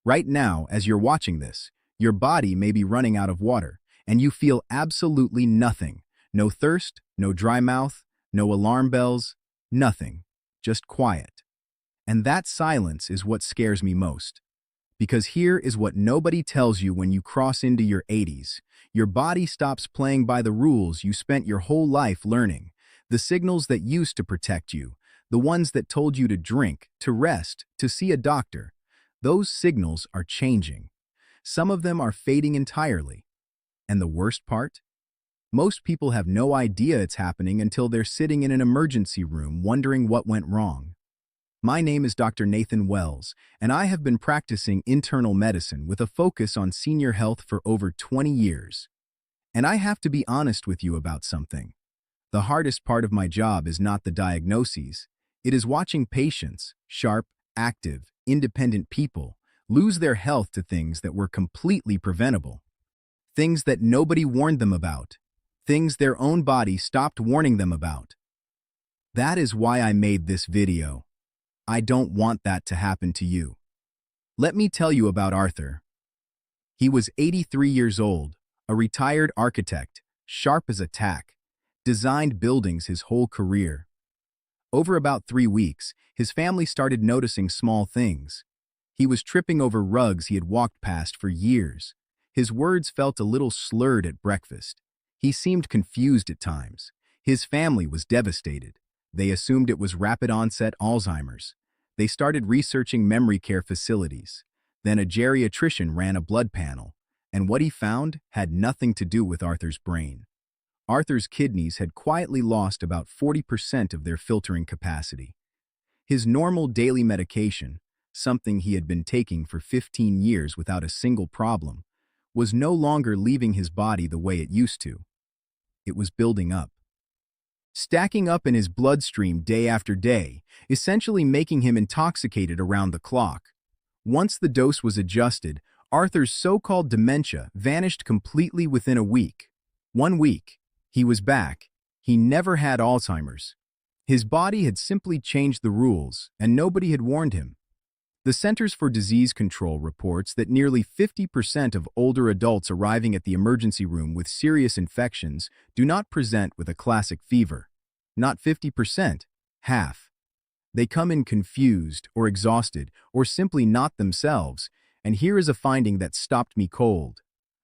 Right now, as you're watching this, your body may be running out of water, and you feel absolutely nothing. No thirst, no dry mouth, no alarm bells, nothing. Just quiet. And that silence is what scares me most. Because here is what nobody tells you when you cross into your 80s. Your body stops playing by the rules you spent your whole life learning. The signals that used to protect you, the ones that told you to drink, to rest, to see a doctor, those signals are changing. Some of them are fading entirely. And the worst part? Most people have no idea it's happening until they're sitting in an emergency room wondering what went wrong. My name is Dr. Nathan Wells, and I have been practicing internal medicine with a focus on senior health for over 20 years. And I have to be honest with you about something. The hardest part of my job is not the diagnoses. It is watching patients, sharp, active, independent people, lose their health to things that were completely preventable. Things that nobody warned them about. Things their own body stopped warning them about. That is why I made this video. I don't want that to happen to you. Let me tell you about Arthur. He was 83 years old, a retired architect, sharp as a tack, designed buildings his whole career. Over about 3 weeks, his family started noticing small things. He was tripping over rugs he had walked past for years. His words felt a little slurred at breakfast. He seemed confused at times. His family was devastated. They assumed it was rapid-onset Alzheimer's. They started researching memory care facilities. Then a geriatrician ran a blood panel, and what he found had nothing to do with Arthur's brain. Arthur's kidneys had quietly lost about 40% of their filtering capacity. His normal daily medication, something he had been taking for 15 years without a single problem, was no longer leaving his body the way it used to. It was building up. Stacking up in his bloodstream day after day, essentially making him intoxicated around the clock. Once the dose was adjusted, Arthur's so-called dementia vanished completely within a week. 1 week. He was back. He never had Alzheimer's. His body had simply changed the rules, and nobody had warned him. The Centers for Disease Control reports that nearly 50% of older adults arriving at the emergency room with serious infections do not present with a classic fever. Not 50%, half. They come in confused or exhausted or simply not themselves, and here is a finding that stopped me cold.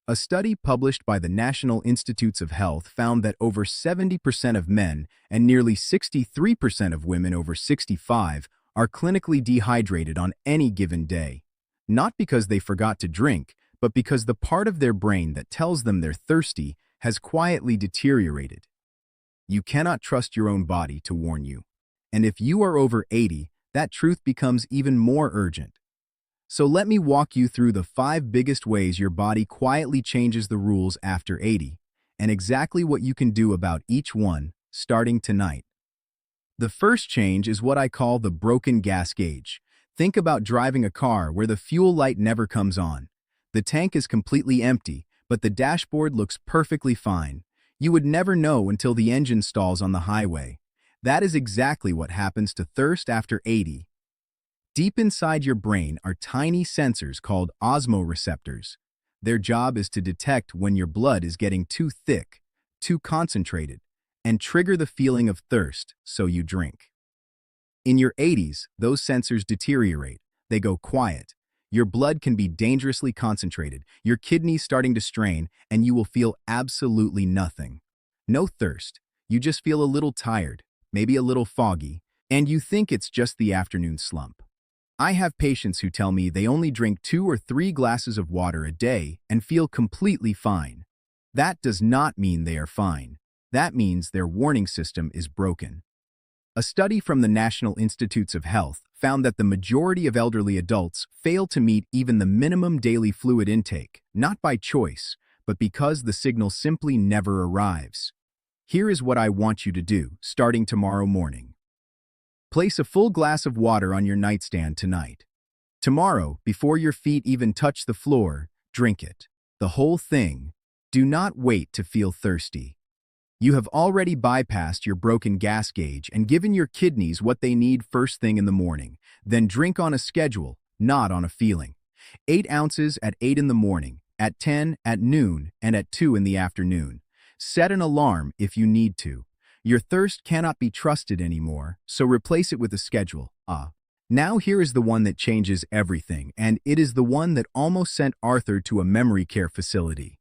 A study published by the National Institutes of Health found that over 70% of men and nearly 63% of women over 65 are clinically dehydrated on any given day, not because they forgot to drink, but because the part of their brain that tells them they're thirsty has quietly deteriorated. You cannot trust your own body to warn you. And if you are over 80, that truth becomes even more urgent. So let me walk you through the 5 biggest ways your body quietly changes the rules after 80, and exactly what you can do about each one, starting tonight. The first change is what I call the broken gas gauge. Think about driving a car where the fuel light never comes on. The tank is completely empty, but the dashboard looks perfectly fine. You would never know until the engine stalls on the highway. That is exactly what happens to thirst after 80. Deep inside your brain are tiny sensors called osmoreceptors. Their job is to detect when your blood is getting too thick, too concentrated, and trigger the feeling of thirst, so you drink. In your 80s, those sensors deteriorate. They go quiet. Your blood can be dangerously concentrated, your kidneys starting to strain, and you will feel absolutely nothing. No thirst. You just feel a little tired, maybe a little foggy, and you think it's just the afternoon slump. I have patients who tell me they only drink 2 or 3 glasses of water a day and feel completely fine. That does not mean they are fine. That means their warning system is broken. A study from the National Institutes of Health found that the majority of elderly adults fail to meet even the minimum daily fluid intake, not by choice, but because the signal simply never arrives. Here is what I want you to do, starting tomorrow morning. Place a full glass of water on your nightstand tonight. Tomorrow, before your feet even touch the floor, drink it. The whole thing. Do not wait to feel thirsty. You have already bypassed your broken gas gauge and given your kidneys what they need first thing in the morning. Then drink on a schedule, not on a feeling. 8 ounces at 8 in the morning, at 10, at noon, and at 2 in the afternoon. Set an alarm if you need to. Your thirst cannot be trusted anymore, so replace it with a schedule. Now here is the one that changes everything, and it is the one that almost sent Arthur to a memory care facility.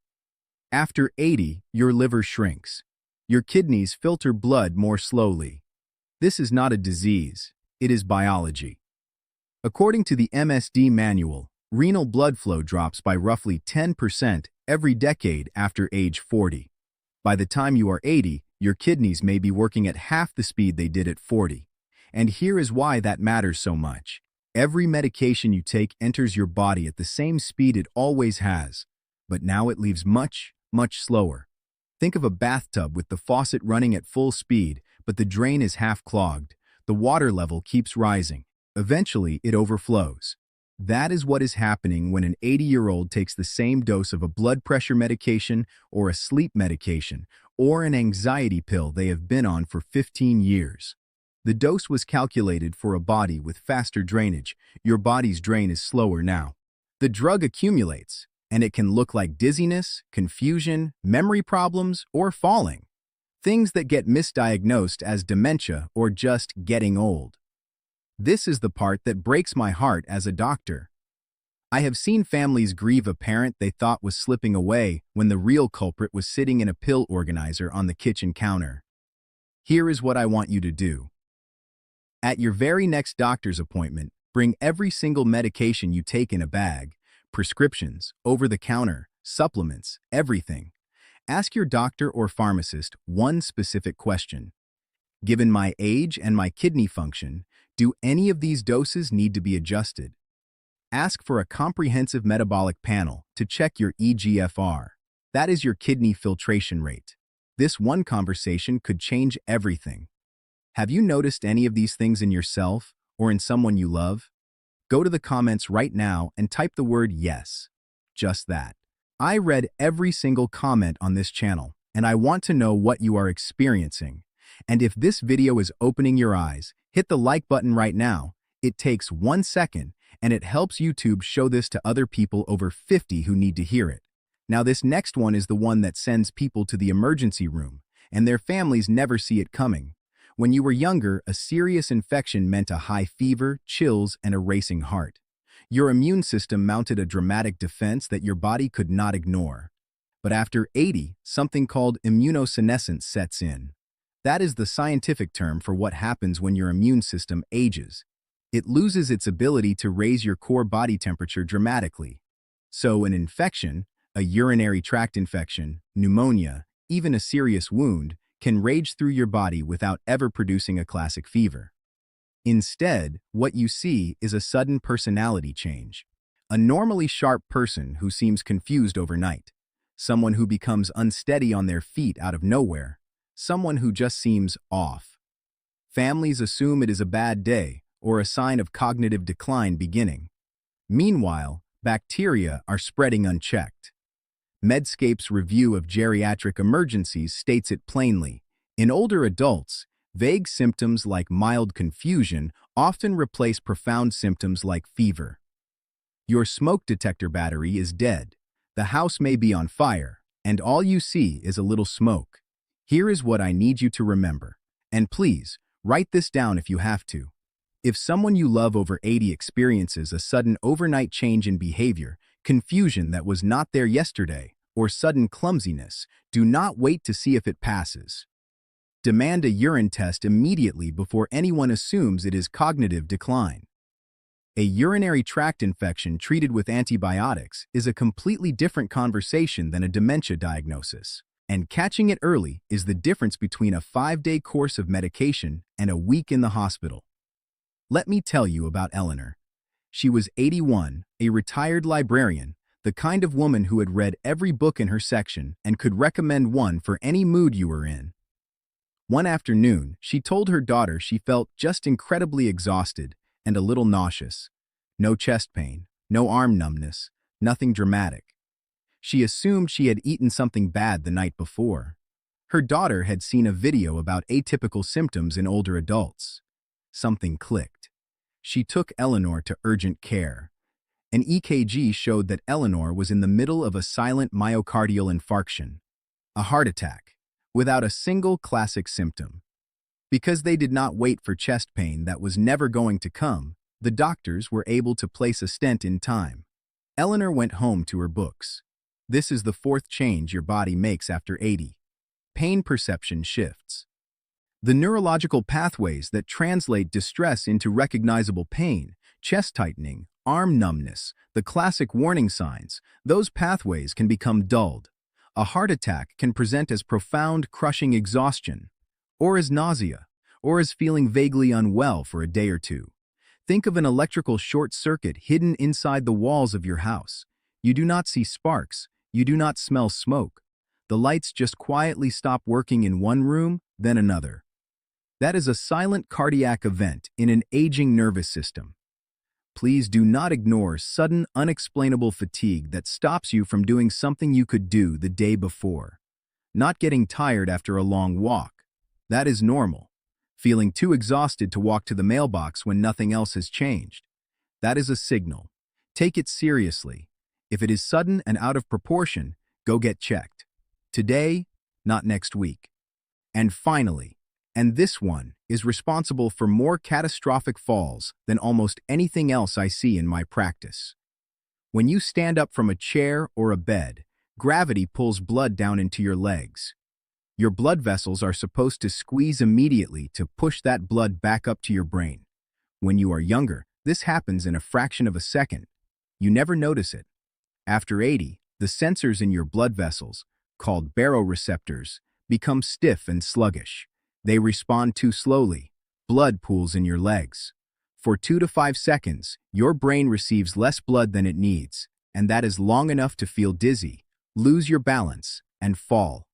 After 80, your liver shrinks. Your kidneys filter blood more slowly. This is not a disease, it is biology. According to the MSD manual, renal blood flow drops by roughly 10% every decade after age 40. By the time you are 80, your kidneys may be working at half the speed they did at 40. And here is why that matters so much. Every medication you take enters your body at the same speed it always has, but now it leaves much slower. Think of a bathtub with the faucet running at full speed, but the drain is half clogged. The water level keeps rising. Eventually, it overflows. That is what is happening when an 80-year-old takes the same dose of a blood pressure medication or a sleep medication or an anxiety pill they have been on for 15 years. The dose was calculated for a body with faster drainage. Your body's drain is slower now. The drug accumulates, and it can look like dizziness, confusion, memory problems, or falling. Things that get misdiagnosed as dementia or just getting old. This is the part that breaks my heart as a doctor. I have seen families grieve a parent they thought was slipping away when the real culprit was sitting in a pill organizer on the kitchen counter. Here is what I want you to do. At your very next doctor's appointment, bring every single medication you take in a bag, prescriptions, over-the-counter, supplements, everything. Ask your doctor or pharmacist one specific question. Given my age and my kidney function, do any of these doses need to be adjusted? Ask for a comprehensive metabolic panel to check your eGFR. That is your kidney filtration rate. This one conversation could change everything. Have you noticed any of these things in yourself or in someone you love? Go to the comments right now and type the word yes. Just that. I read every single comment on this channel, and I want to know what you are experiencing. And if this video is opening your eyes, hit the like button right now. It takes 1 second, and it helps YouTube show this to other people over 50 who need to hear it. Now this next one is the one that sends people to the emergency room, and their families never see it coming. When you were younger, a serious infection meant a high fever, chills, and a racing heart. Your immune system mounted a dramatic defense that your body could not ignore. But after 80, something called immunosenescence sets in. That is the scientific term for what happens when your immune system ages. It loses its ability to raise your core body temperature dramatically. So an infection, a urinary tract infection, pneumonia, even a serious wound, can rage through your body without ever producing a classic fever. Instead, what you see is a sudden personality change. A normally sharp person who seems confused overnight. Someone who becomes unsteady on their feet out of nowhere. Someone who just seems off. Families assume it is a bad day or a sign of cognitive decline beginning. Meanwhile, bacteria are spreading unchecked. Medscape's review of geriatric emergencies states it plainly. In older adults, vague symptoms like mild confusion often replace profound symptoms like fever. Your smoke detector battery is dead. The house may be on fire, and all you see is a little smoke. Here is what I need you to remember. And please, write this down if you have to. If someone you love over 80 experiences a sudden overnight change in behavior, confusion that was not there yesterday, or sudden clumsiness, do not wait to see if it passes. Demand a urine test immediately before anyone assumes it is cognitive decline. A urinary tract infection treated with antibiotics is a completely different conversation than a dementia diagnosis. And catching it early is the difference between a 5-day course of medication and a week in the hospital. Let me tell you about Eleanor. She was 81, a retired librarian, the kind of woman who had read every book in her section and could recommend one for any mood you were in. One afternoon, she told her daughter she felt just incredibly exhausted and a little nauseous. No chest pain, no arm numbness, nothing dramatic. She assumed she had eaten something bad the night before. Her daughter had seen a video about atypical symptoms in older adults. Something clicked. She took Eleanor to urgent care. An EKG showed that Eleanor was in the middle of a silent myocardial infarction, a heart attack, without a single classic symptom. Because they did not wait for chest pain that was never going to come, the doctors were able to place a stent in time. Eleanor went home to her books. This is the fourth change your body makes after 80. Pain perception shifts. The neurological pathways that translate distress into recognizable pain, chest tightening, arm numbness, the classic warning signs, those pathways can become dulled. A heart attack can present as profound, crushing exhaustion, or as nausea, or as feeling vaguely unwell for a day or two. Think of an electrical short circuit hidden inside the walls of your house. You do not see sparks, you do not smell smoke. The lights just quietly stop working in one room, then another. That is a silent cardiac event in an aging nervous system. Please do not ignore sudden, unexplainable fatigue that stops you from doing something you could do the day before. Not getting tired after a long walk. That is normal. Feeling too exhausted to walk to the mailbox when nothing else has changed. That is a signal. Take it seriously. If it is sudden and out of proportion, go get checked. Today, not next week. And finally, and this one is responsible for more catastrophic falls than almost anything else I see in my practice. When you stand up from a chair or a bed, gravity pulls blood down into your legs. Your blood vessels are supposed to squeeze immediately to push that blood back up to your brain. When you are younger, this happens in a fraction of a second. You never notice it. After 80, the sensors in your blood vessels, called baroreceptors, become stiff and sluggish. They respond too slowly. Blood pools in your legs. For 2 to 5 seconds, your brain receives less blood than it needs, and that is long enough to feel dizzy, lose your balance, and fall.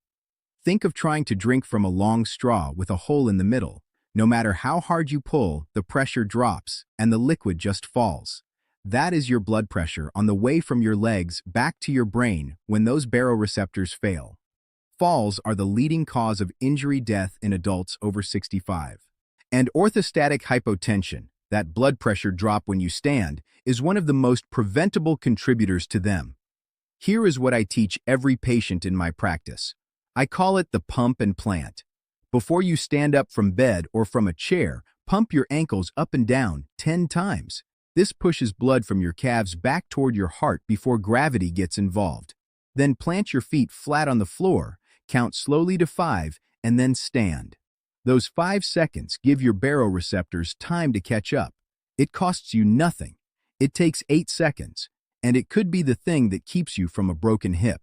Think of trying to drink from a long straw with a hole in the middle. No matter how hard you pull, the pressure drops, and the liquid just falls. That is your blood pressure on the way from your legs back to your brain when those baroreceptors fail. Falls are the leading cause of injury death in adults over 65. And orthostatic hypotension, that blood pressure drop when you stand, is one of the most preventable contributors to them. Here is what I teach every patient in my practice. I call it the pump and plant. Before you stand up from bed or from a chair, pump your ankles up and down 10 times. This pushes blood from your calves back toward your heart before gravity gets involved. Then plant your feet flat on the floor, count slowly to 5, and then stand. Those 5 seconds give your baroreceptors time to catch up. It costs you nothing. It takes 8 seconds, and it could be the thing that keeps you from a broken hip.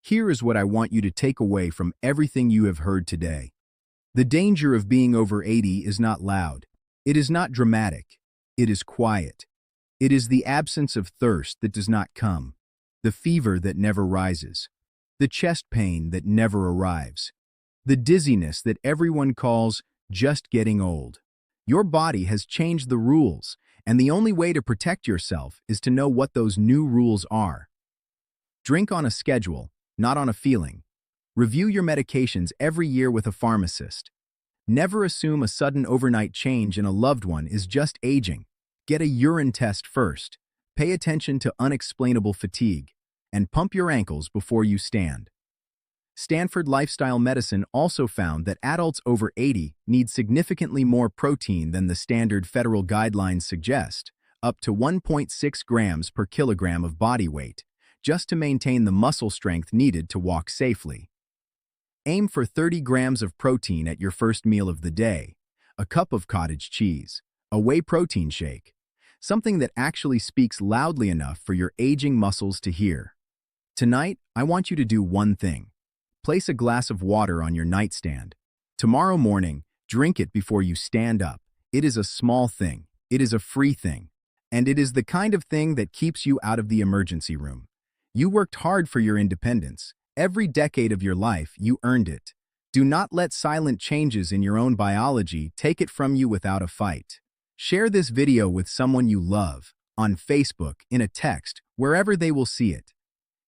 Here is what I want you to take away from everything you have heard today. The danger of being over 80 is not loud. It is not dramatic. It is quiet. It is the absence of thirst that does not come, the fever that never rises, the chest pain that never arrives, the dizziness that everyone calls just getting old. Your body has changed the rules, and the only way to protect yourself is to know what those new rules are. Drink on a schedule, not on a feeling. Review your medications every year with a pharmacist. Never assume a sudden overnight change in a loved one is just aging. Get a urine test first. Pay attention to unexplainable fatigue. And pump your ankles before you stand. Stanford Lifestyle Medicine also found that adults over 80 need significantly more protein than the standard federal guidelines suggest, up to 1.6 grams per kilogram of body weight, just to maintain the muscle strength needed to walk safely. Aim for 30 grams of protein at your first meal of the day, a cup of cottage cheese, a whey protein shake, something that actually speaks loudly enough for your aging muscles to hear. Tonight, I want you to do one thing. Place a glass of water on your nightstand. Tomorrow morning, drink it before you stand up. It is a small thing. It is a free thing. And it is the kind of thing that keeps you out of the emergency room. You worked hard for your independence. Every decade of your life, you earned it. Do not let silent changes in your own biology take it from you without a fight. Share this video with someone you love, on Facebook, in a text, wherever they will see it.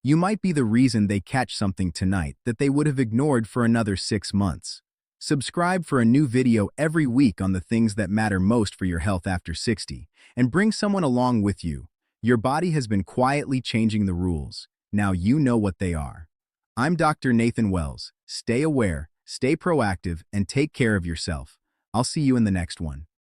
You might be the reason they catch something tonight that they would have ignored for another 6 months. Subscribe for a new video every week on the things that matter most for your health after 60, and bring someone along with you. Your body has been quietly changing the rules. Now you know what they are. I'm Dr. Nathan Wells. Stay aware, stay proactive, and take care of yourself. I'll see you in the next one.